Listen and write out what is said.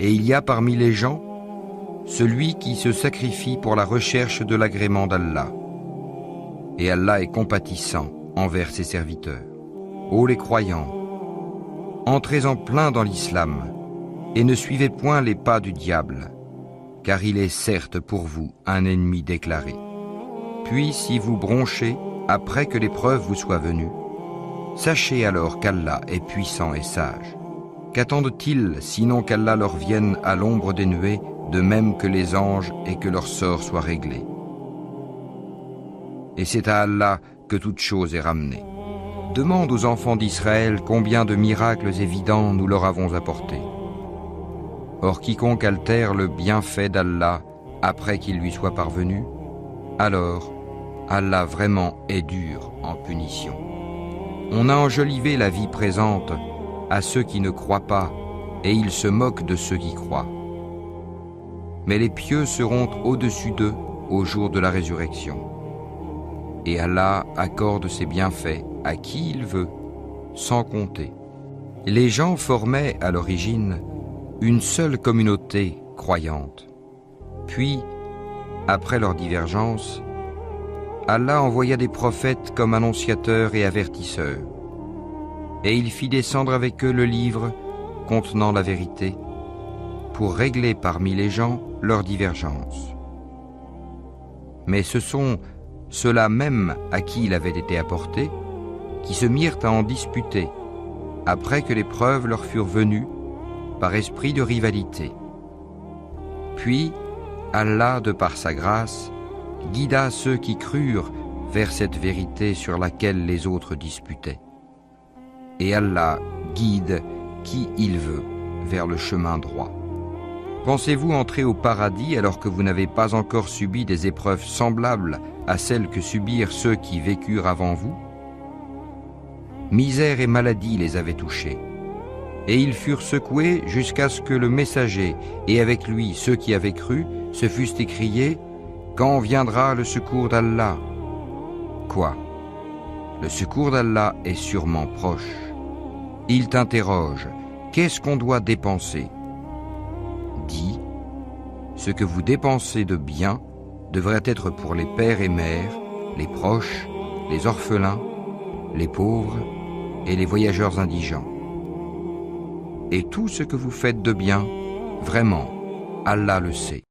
Et il y a parmi les gens celui qui se sacrifie pour la recherche de l'agrément d'Allah. Et Allah est compatissant envers ses serviteurs. Ô les croyants, entrez en plein dans l'islam et ne suivez point les pas du diable, car il est certes pour vous un ennemi déclaré. Puis si vous bronchez après que l'épreuve vous soit venue, sachez alors qu'Allah est puissant et sage. Qu'attendent-ils sinon qu'Allah leur vienne à l'ombre des nuées, de même que les anges, et que leur sort soit réglé? Et c'est à Allah que toute chose est ramenée. Demande aux enfants d'Israël combien de miracles évidents nous leur avons apportés. Or quiconque altère le bienfait d'Allah après qu'il lui soit parvenu, alors Allah vraiment est dur en punition. On a enjolivé la vie présente à ceux qui ne croient pas, et ils se moquent de ceux qui croient. Mais les pieux seront au-dessus d'eux au jour de la résurrection. Et Allah accorde ses bienfaits à qui il veut, sans compter. Les gens formaient à l'origine une seule communauté croyante. Puis, après leur divergence, Allah envoya des prophètes comme annonciateurs et avertisseurs. Et il fit descendre avec eux le livre contenant la vérité, pour régler parmi les gens leurs divergences. Mais ce sont ceux-là même à qui il avait été apporté, qui se mirent à en disputer, après que les preuves leur furent venues, par esprit de rivalité. Puis, Allah, de par sa grâce, guida ceux qui crurent vers cette vérité sur laquelle les autres disputaient. Et Allah guide qui il veut vers le chemin droit. Pensez-vous entrer au paradis alors que vous n'avez pas encore subi des épreuves semblables à celles que subirent ceux qui vécurent avant vous? Misère et maladie les avaient touchés, et ils furent secoués jusqu'à ce que le messager, et avec lui ceux qui avaient cru, se fussent écriés: quand viendra le secours d'Allah? Quoi? Le secours d'Allah est sûrement proche. Il t'interroge: qu'est-ce qu'on doit dépenser? Dis: ce que vous dépensez de bien devrait être pour les pères et mères, les proches, les orphelins, les pauvres et les voyageurs indigents. Et tout ce que vous faites de bien, vraiment, Allah le sait.